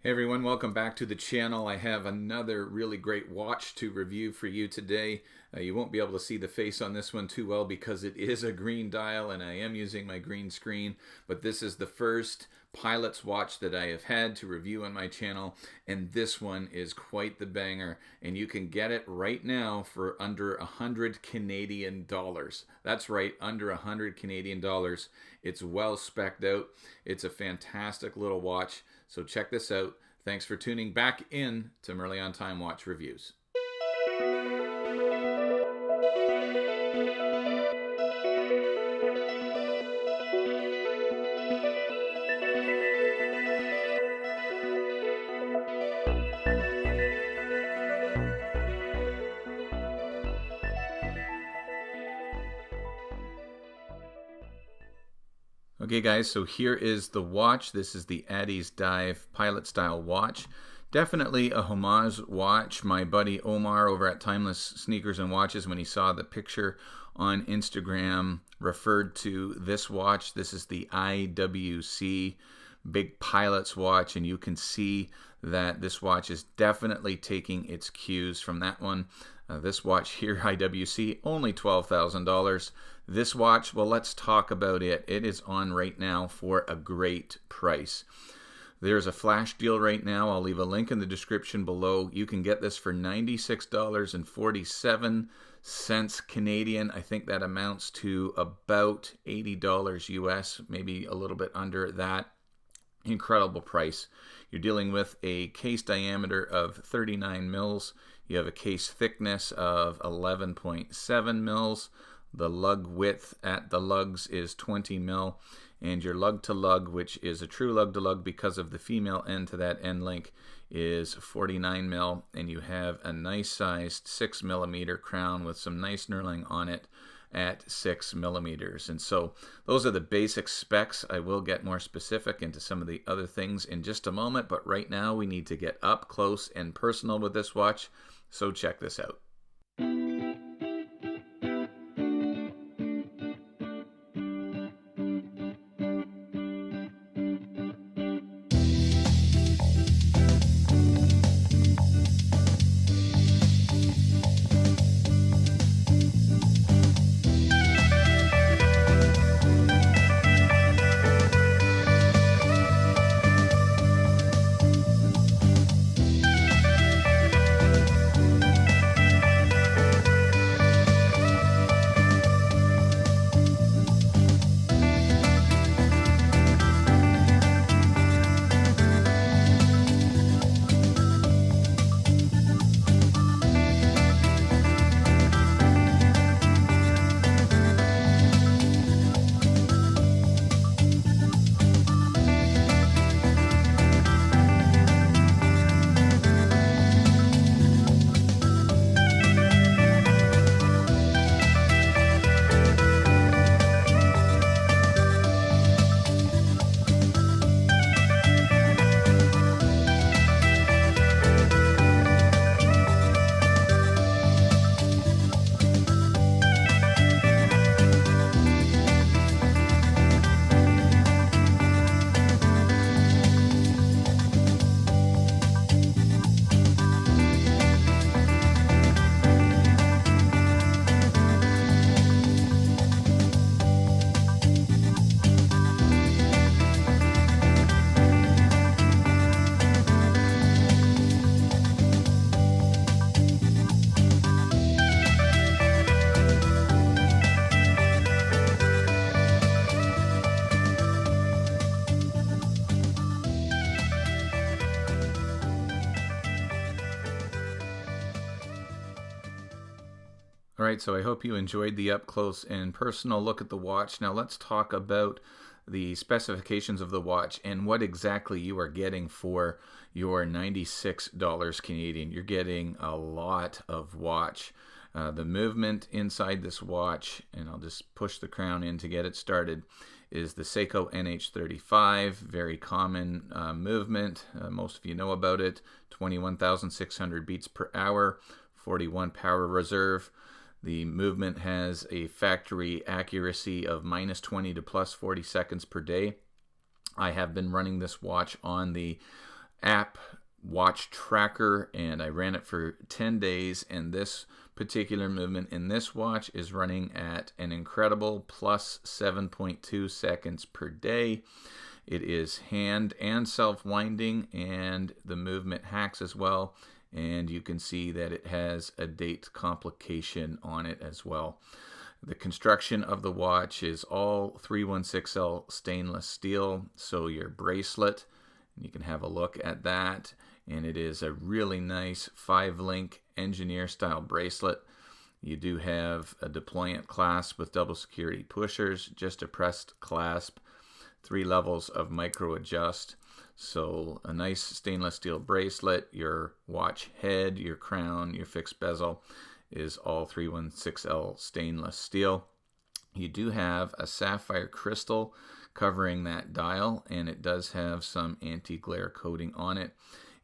Hey everyone, welcome back to the channel. I have another really great watch to review for you today. You won't be able to see the face on this one too well because it is a green dial and I am using my green screen, but this is the first pilot's watch that I have had to review on my channel, and this one is quite the banger, and you can get it right now for under 100 Canadian dollars. That's right, under 100 Canadian dollars. It's well specced out. It's a fantastic little watch. So check this out. Thanks for tuning back in to Merely on Time Watch Reviews. Okay guys, so here is the watch. This is the Addies Dive Pilot Style watch. Definitely a homage watch. My buddy Omar over at Timeless Sneakers and Watches, when he saw the picture on Instagram, referred to this watch. This is the IWC Big Pilot's watch, and you can see that this watch is definitely taking its cues from that one. This watch here, IWC, only $12,000. This watch, well, let's talk about it. It is on right now for a great price. There's a flash deal right now. I'll leave a link in the description below. You can get this for $96.47 Canadian. I think that amounts to about $80 US, maybe a little bit under that. Incredible price. You're dealing with a case diameter of 39 mils. You have a case thickness of 11.7 mils. The lug width at the lugs is 20 mil, and your lug to lug, which is a true lug to lug because of the female end to that end link, is 49 mil, and you have a nice sized 6 millimeter crown with some nice knurling on it at 6 millimeters. And so those are the basic specs. I will get more specific into some of the other things in just a moment, but right now we need to get up close and personal with this watch, so check this out. All right, so I hope you enjoyed the up close and personal look at the watch. Now let's talk about the specifications of the watch and what exactly you are getting for your $96 Canadian. You're getting a lot of watch. The movement inside this watch, and I'll just push the crown in to get it started, is the Seiko NH35, very common movement. Most of you know about it. 21,600 beats per hour, 41 power reserve. The movement has a factory accuracy of -20 to +40 seconds per day. I have been running this watch on the app watch tracker, and I ran it for 10 days, and this particular movement in this watch is running at an incredible plus 7.2 seconds per day. It is hand and self-winding, and the movement hacks as well, and you can see that it has a date complication on it as well. The construction of the watch is all 316L stainless steel, so your bracelet, you can have a look at that, and it is a really nice 5-link engineer style bracelet. You do have a deployant clasp with double security pushers, just a pressed clasp, 3 levels of micro adjust. So a nice stainless steel bracelet. Your watch head, your crown, your fixed bezel is all 316L stainless steel. You do have a sapphire crystal covering that dial, and it does have some anti-glare coating on it.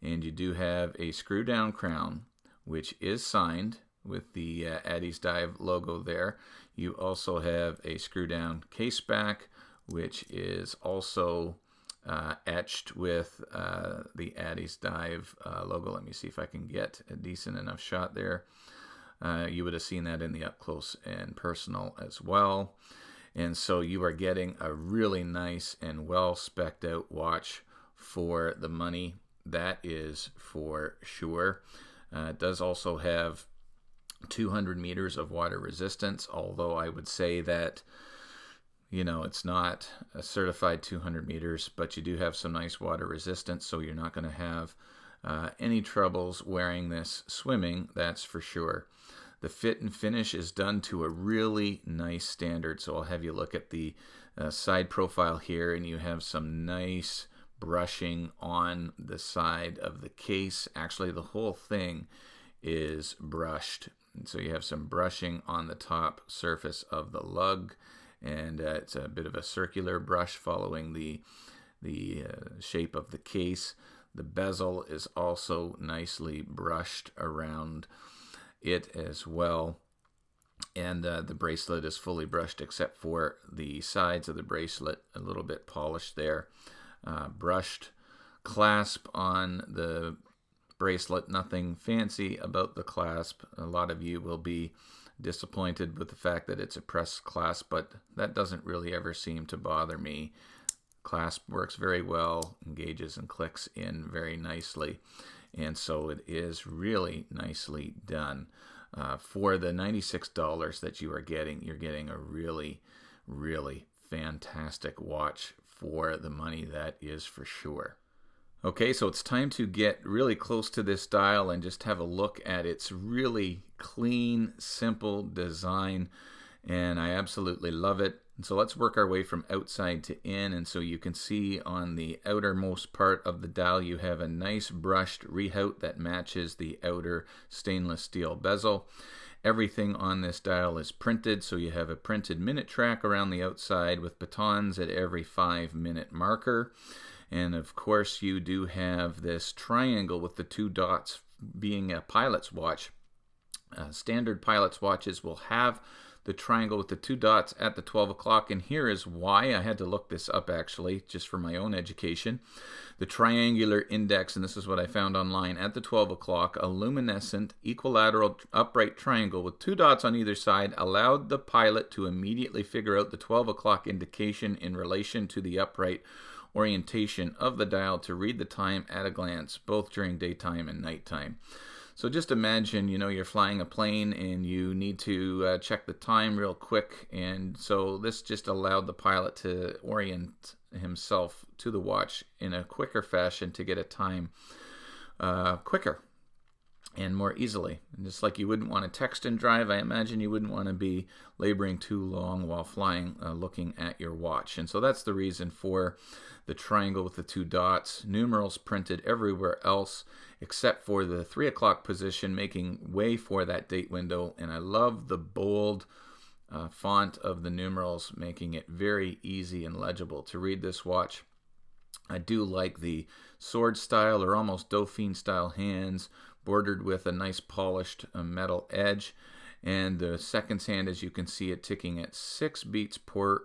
And you do have a screw down crown, which is signed with the Addies Dive logo there. You also have a screw down case back, which is also etched with the Addies Dive logo. Let me see if I can get a decent enough shot there. You would have seen that in the up close and personal as well. And so you are getting a really nice and well spec'd out watch for the money. That is for sure. It does also have 200 meters of water resistance, although I would say that, you know, it's not a certified 200 meters, but you do have some nice water resistance, so you're not going to have any troubles wearing this swimming, that's for sure. The fit and finish is done to a really nice standard, so I'll have you look at the side profile here, and you have some nice brushing on the side of the case. Actually, the whole thing is brushed, and so you have some brushing on the top surface of the lug, and it's a bit of a circular brush following the shape of the case. The bezel is also nicely brushed around it as well, and the bracelet is fully brushed except for the sides of the bracelet, a little bit polished there. Brushed clasp on the bracelet, nothing fancy about the clasp. A lot of you will be disappointed with the fact that it's a pressed clasp, but that doesn't really ever seem to bother me. Clasp works very well, engages and clicks in very nicely, and so it is really nicely done. For the $96 that you are getting, you're getting a really, really fantastic watch for the money, that is for sure. Okay, so it's time to get really close to this dial and just have a look at its really clean, simple design, and I absolutely love it. And so let's work our way from outside to in, and so you can see on the outermost part of the dial you have a nice brushed rehaut that matches the outer stainless steel bezel. Everything on this dial is printed, so you have a printed minute track around the outside with batons at every 5-minute marker. And of course you do have this triangle with the 2 dots being a pilot's watch. Standard pilot's watches will have the triangle with the 2 dots at the 12 o'clock, and here is why. I had to look this up actually, just for my own education. The triangular index, and this is what I found online, at the 12 o'clock, a luminescent equilateral upright triangle with 2 dots on either side allowed the pilot to immediately figure out the 12 o'clock indication in relation to the upright orientation of the dial to read the time at a glance, both during daytime and nighttime. So just imagine, you know, you're flying a plane and you need to check the time real quick, and so this just allowed the pilot to orient himself to the watch in a quicker fashion to get a time quicker and more easily. And just like you wouldn't want to text and drive, I imagine you wouldn't want to be laboring too long while flying looking at your watch. And so that's the reason for the triangle with the 2 dots. Numerals printed everywhere else except for the 3 o'clock position, making way for that date window. And I love the bold font of the numerals, making it very easy and legible to read this watch. I do like the sword style or almost Dauphine style hands, bordered with a nice polished metal edge, and the seconds hand, as you can see it ticking at 6 beats per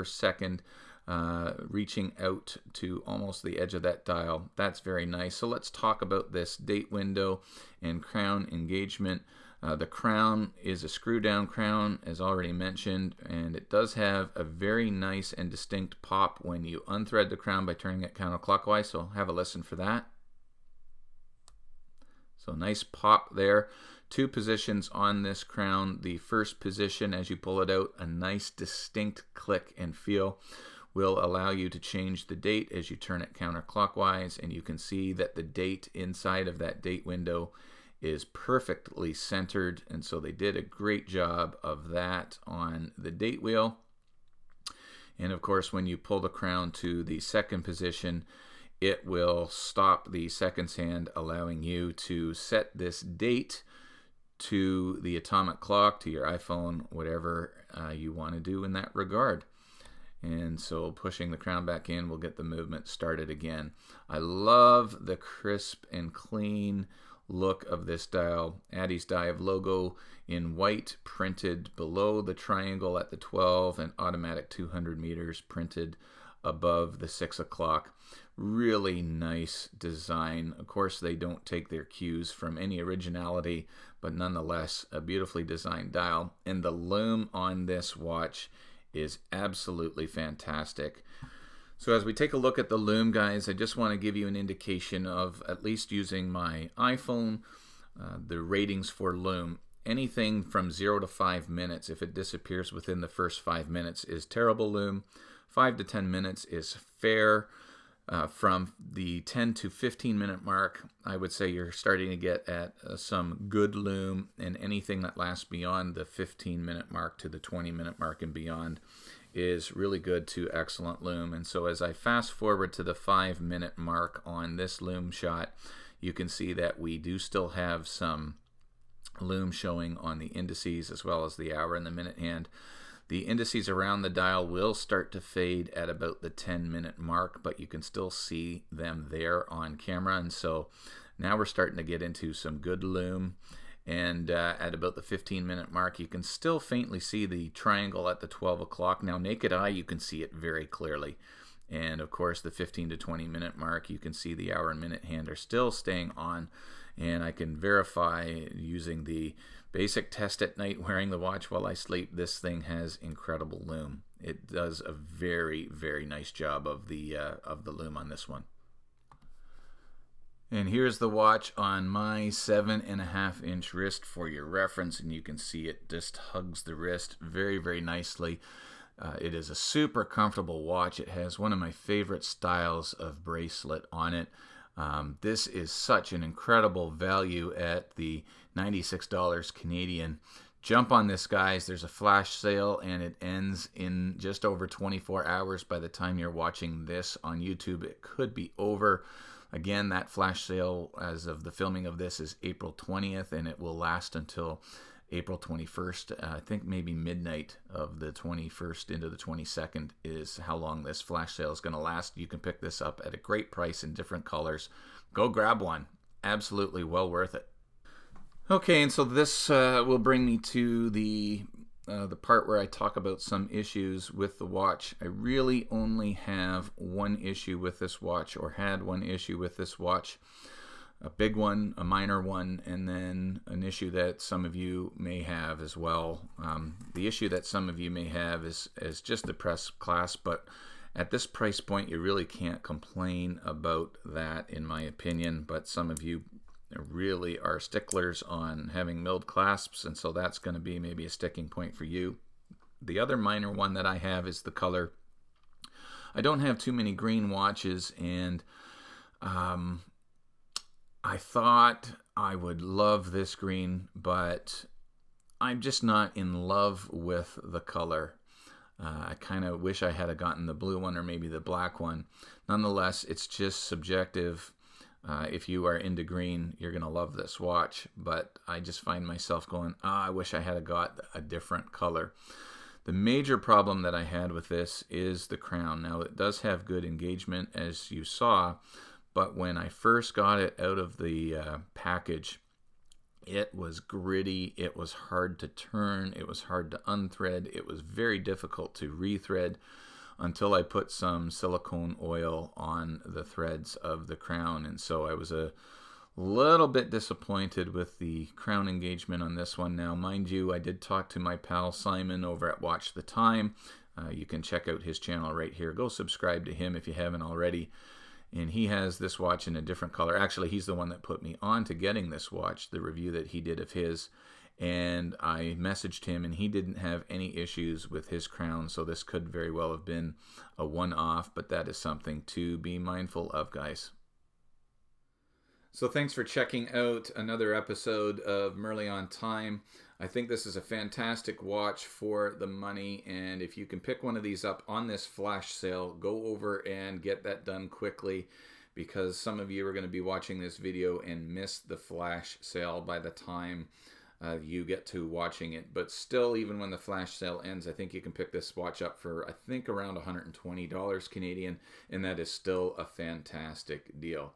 second, reaching out to almost the edge of that dial. That's very nice. So let's talk about this date window and crown engagement. The crown is a screw down crown, as already mentioned, and it does have a very nice and distinct pop when you unthread the crown by turning it counterclockwise. So have a listen for that. So nice pop there. Two positions on this crown. The first position, as you pull it out, a nice distinct click and feel will allow you to change the date as you turn it counterclockwise, and you can see that the date inside of that date window is perfectly centered, and so they did a great job of that on the date wheel. And of course, when you pull the crown to the second position, it will stop the seconds hand, allowing you to set this date to the atomic clock, to your iPhone, whatever you want to do in that regard. And so pushing the crown back in will get the movement started again. I love the crisp and clean look of this dial. Addies dive logo in white printed below the triangle at the 12 and automatic 200 meters printed above the 6 o'clock. Really nice design. Of course, they don't take their cues from any originality, but nonetheless a beautifully designed dial. And the lume on this watch is absolutely fantastic. So as we take a look at the lume, guys, I just want to give you an indication of, at least using my iPhone, the ratings for lume. Anything from 0 to 5 minutes, if it disappears within the first 5 minutes, is terrible lume. 5 to 10 minutes is fair. From the 10 to 15 minute mark, I would say you're starting to get at some good lume, and anything that lasts beyond the 15 minute mark to the 20 minute mark and beyond is really good to excellent lume. And so as I fast forward to the 5 minute mark on this lume shot, you can see that we do still have some lume showing on the indices as well as the hour and the minute hand. The indices around the dial will start to fade at about the 10 minute mark, but you can still see them there on camera. And so now we're starting to get into some good lume. And at about the 15 minute mark, you can still faintly see the triangle at the 12 o'clock. Now, naked eye, you can see it very clearly. And of course, the 15 to 20 minute mark, you can see the hour and minute hand are still staying on. And I can verify using the basic test at night wearing the watch while I sleep, this thing has incredible lume. It does a very, very nice job of the lume on this one. And here's the watch on my 7.5-inch wrist for your reference, and you can see it just hugs the wrist very, very nicely. It is a super comfortable watch. It has one of my favorite styles of bracelet on it. This is such an incredible value at the $96 Canadian. Jump on this, guys. There's a flash sale and it ends in just over 24 hours. By the time you're watching this on YouTube, it could be over. Again, that flash sale as of the filming of this is April 20th, and it will last until April 21st. I think maybe midnight of the 21st into the 22nd is how long this flash sale is going to last. You can pick this up at a great price in different colors. Go grab one. Absolutely well worth it. Okay, and so this will bring me to the part where I talk about some issues with the watch. I really only have one issue with this watch, or had one issue with this watch. A big one, a minor one, and then an issue that some of you may have as well. The issue that some of you may have is just the press class, but at this price point you really can't complain about that, in my opinion. But some of you really are sticklers on having milled clasps, and so that's going to be maybe a sticking point for you. The other minor one that I have is the color. I don't have too many green watches, and I thought I would love this green, but I'm just not in love with the color. I kind of wish I had gotten the blue one or maybe the black one. Nonetheless, it's just subjective. If you are into green, you're going to love this watch, but I just find myself going, I wish I had got a different color. The major problem that I had with this is the crown. Now, it does have good engagement, as you saw, but when I first got it out of the package, it was gritty, it was hard to turn, it was hard to unthread, it was very difficult to rethread. until I put some silicone oil on the threads of the crown. And so I was a little bit disappointed with the crown engagement on this one. Now, mind you, I did talk to my pal Simon over at Watch the Time. You can check out his channel right here. Go subscribe to him if you haven't already. And he has this watch in a different color. Actually, he's the one that put me on to getting this watch, the review that he did of his. And I messaged him, and he didn't have any issues with his crown, so this could very well have been a one-off, but that is something to be mindful of, guys. So thanks for checking out another episode of Merely on Time. I think this is a fantastic watch for the money, and if you can pick one of these up on this flash sale, go over and get that done quickly, because some of you are going to be watching this video and miss the flash sale by the time you get to watching it. But still, even when the flash sale ends, I think you can pick this watch up for, I think, around $120 Canadian, and that is still a fantastic deal.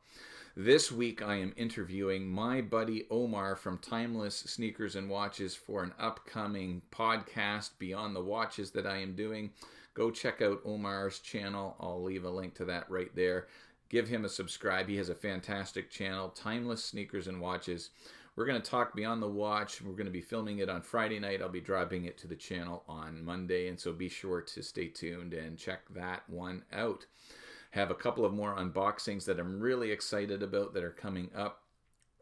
This week I am interviewing my buddy Omar from Timeless Sneakers and Watches for an upcoming podcast beyond the watches that I am doing. Go check out Omar's channel. I'll leave a link to that right there. Give him a subscribe. He has a fantastic channel, Timeless Sneakers and Watches. We're going to talk beyond the watch. We're going to be filming it on Friday night. I'll be dropping it to the channel on Monday, and so be sure to stay tuned and check that one out. Have a couple of more unboxings that I'm really excited about that are coming up.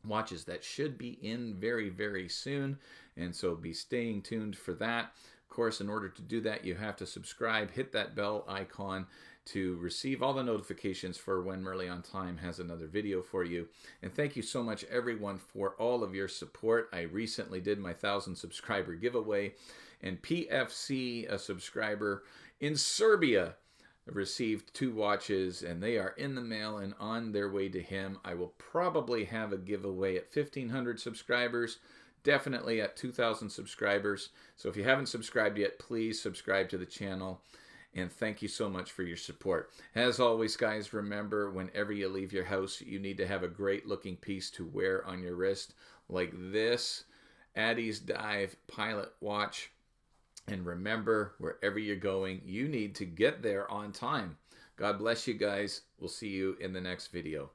Watches that should be in very, very soon, and so be staying tuned for that. Of course, in order to do that, you have to subscribe, hit that bell icon to receive all the notifications for when Merely on Time has another video for you. And thank you so much, everyone, for all of your support. I recently did my 1,000 subscriber giveaway, and PFC, a subscriber in Serbia, received 2 watches, and they are in the mail and on their way to him. I will probably have a giveaway at 1,500 subscribers, definitely at 2,000 subscribers. So if you haven't subscribed yet, please subscribe to the channel, and thank you so much for your support. As always, guys, remember, whenever you leave your house, you need to have a great looking piece to wear on your wrist, like this Addies Dive Pilot watch. And remember, wherever you're going, you need to get there on time. God bless you guys. We'll see you in the next video.